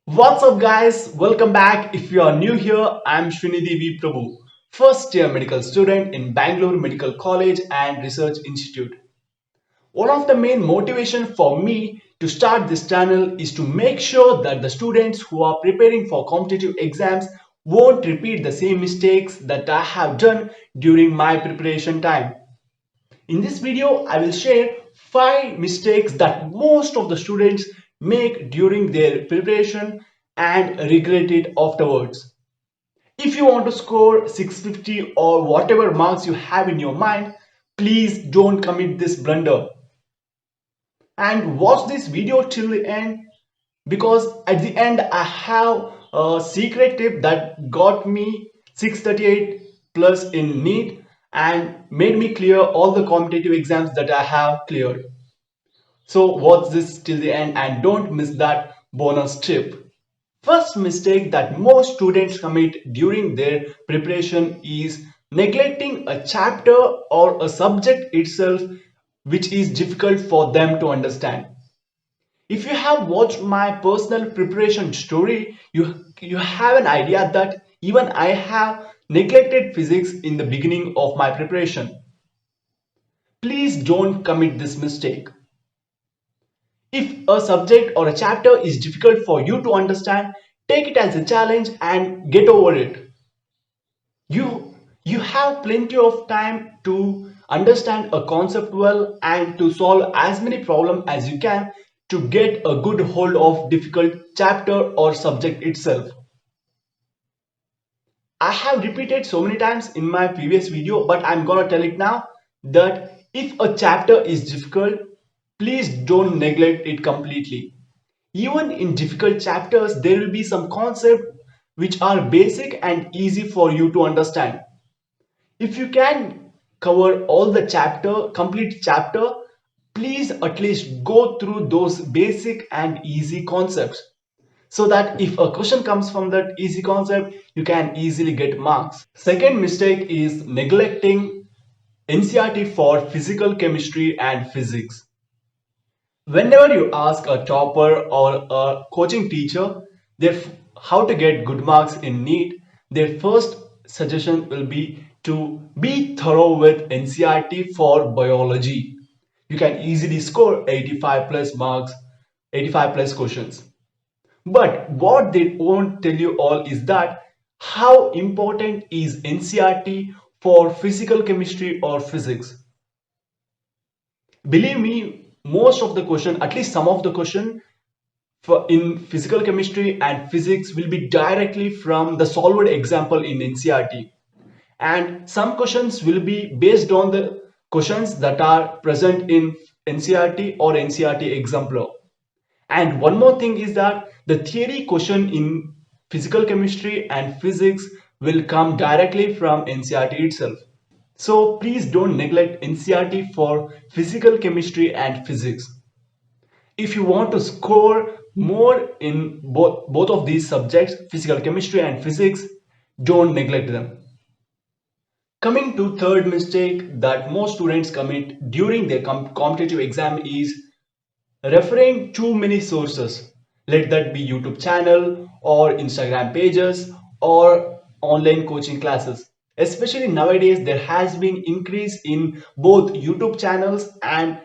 What's up, guys? Welcome back. If you are new here, I'm Srinidhi V. Prabhu, first year medical student in Bangalore Medical College and Research Institute. One of the main motivation for me to start this channel is to make sure that the students who are preparing for competitive exams won't repeat the same mistakes that I have done during my preparation time. In this video, I will share 5 mistakes that most of the students make during their preparation and regret it afterwards. If you want to score 650 or whatever marks you have in your mind, please don't commit this blunder. And watch this video till the end because at the end I have a secret tip that got me 638 plus in NEET and made me clear all the competitive exams that I have cleared. So watch this till the end and don't miss that bonus tip. First mistake that most students commit during their preparation is neglecting a chapter or a subject itself which is difficult for them to understand. If you have watched my personal preparation story, you have an idea that even I have neglected physics in the beginning of my preparation. Please don't commit this mistake. If a subject or a chapter is difficult for you to understand, take it as a challenge and get over it. You have plenty of time to understand a concept well and to solve as many problems as you can to get a good hold of difficult chapter or subject itself. I have repeated so many times in my previous video, but I'm gonna tell it now that if a chapter is difficult, please don't neglect it completely. Even in difficult chapters, there will be some concepts which are basic and easy for you to understand. If you can cover all the complete chapter, please at least go through those basic and easy concepts so that if a question comes from that easy concept, you can easily get marks. Second mistake is neglecting NCERT for physical chemistry and physics. Whenever you ask a topper or a coaching teacher how to get good marks in NEET, their first suggestion will be to be thorough with NCERT for biology. You can easily score 85 plus marks, 85 plus questions. But what they won't tell you all is that how important is NCERT for physical chemistry or physics. Believe me, most of the question, at least some of the question for in physical chemistry and physics will be directly from the solved example in NCERT. And some questions will be based on the questions that are present in NCERT or NCERT exemplar. And one more thing is that the theory question in physical chemistry and physics will come directly from NCERT itself. So please don't neglect NCERT for physical chemistry and physics. If you want to score more in both of these subjects, physical chemistry and physics, don't neglect them. Coming to third mistake that most students commit during their competitive exam is referring too many sources. Let that be YouTube channel or Instagram pages or online coaching classes. Especially nowadays, there has been increase in both YouTube channels and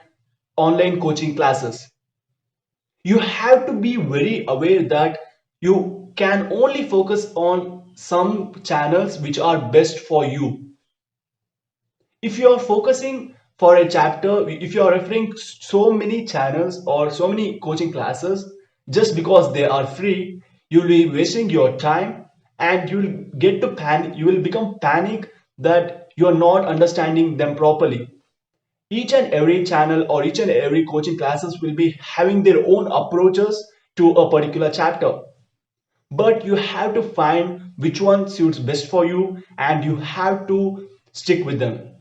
online coaching classes. You have to be very aware that you can only focus on some channels which are best for you. If you are focusing for a chapter, if you are referring so many channels or so many coaching classes just because they are free, you'll be wasting your time and you'll get to panic. You will become panic that you are not understanding them properly. Each and every channel or each and every coaching classes will be having their own approaches to a particular chapter, but you have to find which one suits best for you and you have to stick with them.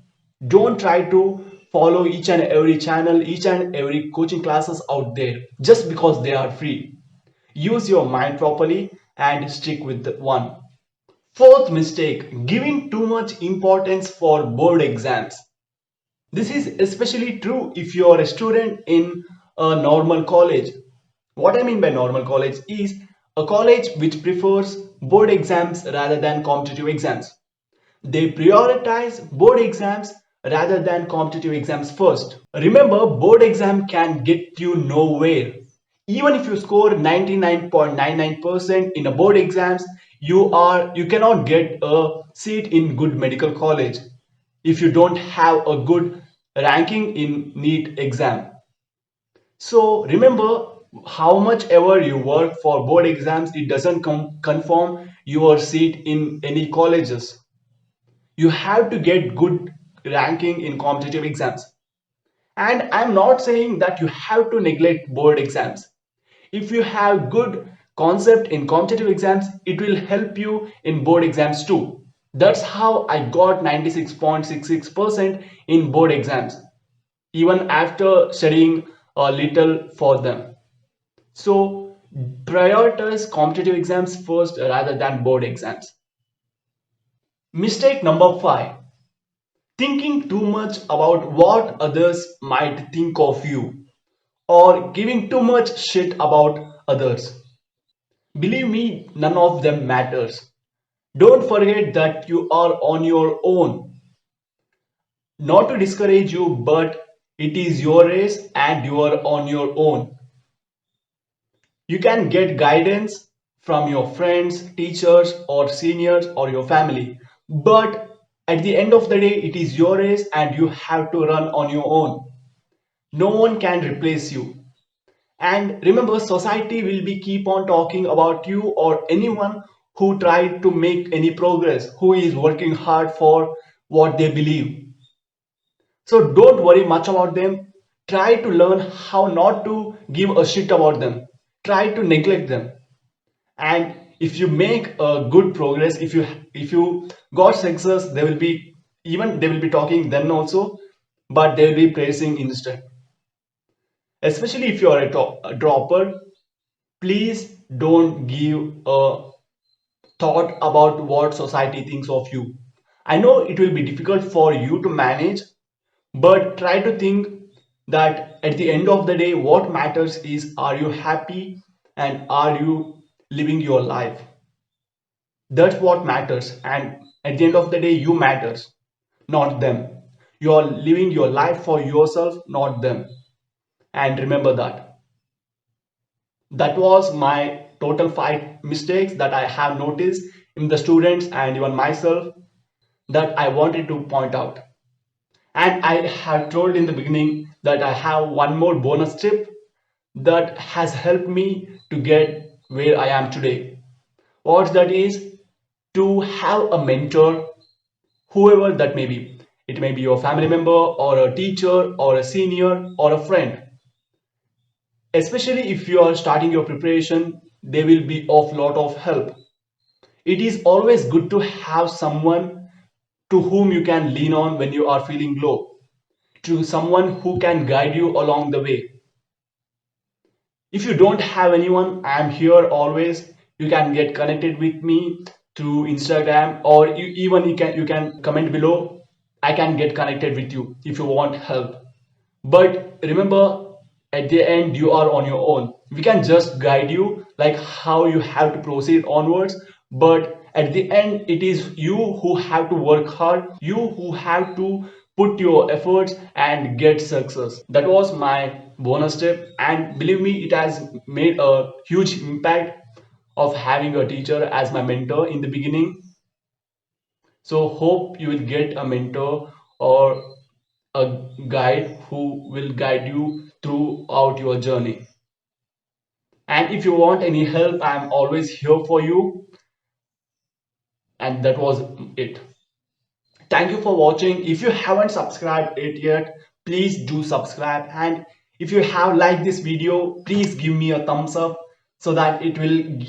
Don't try to follow each and every channel, each and every coaching classes out there just because they are free. Use your mind properly and stick with the one. Fourth mistake, giving too much importance for board exams. This is especially true if you are a student in a normal college. What I mean by normal college is A college which prefers board exams rather than competitive exams. They prioritize board exams rather than competitive exams first. Remember, board exam can get you nowhere. Even if you score 99.99% in a board exams, you cannot get a seat in good medical college if you don't have a good ranking in NEET exam. So remember, how much ever you work for board exams, it doesn't confirm your seat in any colleges. You have to get good ranking in competitive exams. And I'm not saying that you have to neglect board exams. If you have good concept in competitive exams, it will help you in board exams too. That's how I got 96.66% in board exams, even after studying a little for them. So prioritize competitive exams first rather than board exams. Mistake number 5: thinking too much about what others might think of you, or giving too much shit about others. Believe me, none of them matters. Don't forget that you are on your own. Not to discourage you, but it is your race and you are on your own. You can get guidance from your friends, teachers, or seniors, or your family. But at the end of the day, it is your race and you have to run on your own. No one can replace you. And remember, society will be keep on talking about you or anyone who tried to make any progress, who is working hard for what they believe. So don't worry much about them. Try to learn how not to give a shit about them. Try to neglect them. And if you make a good progress, if you got success, they will be talking then also, but they will be praising instead. Especially if you are a dropper, please don't give a thought about what society thinks of you. I know it will be difficult for you to manage, but try to think that at the end of the day, what matters is, are you happy and are you living your life? That's what matters. And at the end of the day, you matters, not them. You are living your life for yourself, not them. And remember that. That was my total 5 mistakes that I have noticed in the students and even myself that I wanted to point out. And I have told in the beginning that I have one more bonus tip that has helped me to get where I am today. What that is, to have a mentor, whoever that may be. It may be your family member or a teacher or a senior or a friend. Especially if you are starting your preparation, they will be of lot of help. It is always good to have someone to whom you can lean on when you are feeling low, to someone who can guide you along the way. If you don't have anyone, I am here always. You can get connected with me through Instagram, or you can comment below. I can get connected with you if you want help. But remember, at the end, you are on your own. We can just guide you like how you have to proceed onwards. But at the end, it is you who have to work hard, you who have to put your efforts and get success. That was my bonus tip. And believe me, it has made a huge impact of having a teacher as my mentor in the beginning. So hope you will get a mentor or a guide who will guide you throughout your journey. And if you want any help, I'm always here for you. And that was it. Thank you for watching. If you haven't subscribed it yet, please do subscribe. And if you have liked this video, please give me a thumbs up so that it will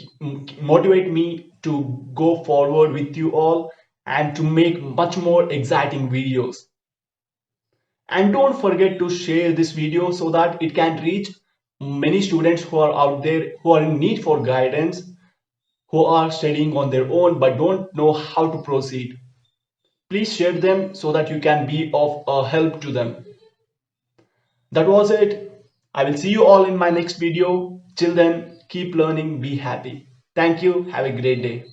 motivate me to go forward with you all and to make much more exciting videos. And don't forget to share this video so that it can reach many students who are out there who are in need for guidance, who are studying on their own but don't know how to proceed. Please share them so that you can be of a help to them. That was it. I will see you all in my next video. Till then, keep learning, be happy. Thank you. Have a great day.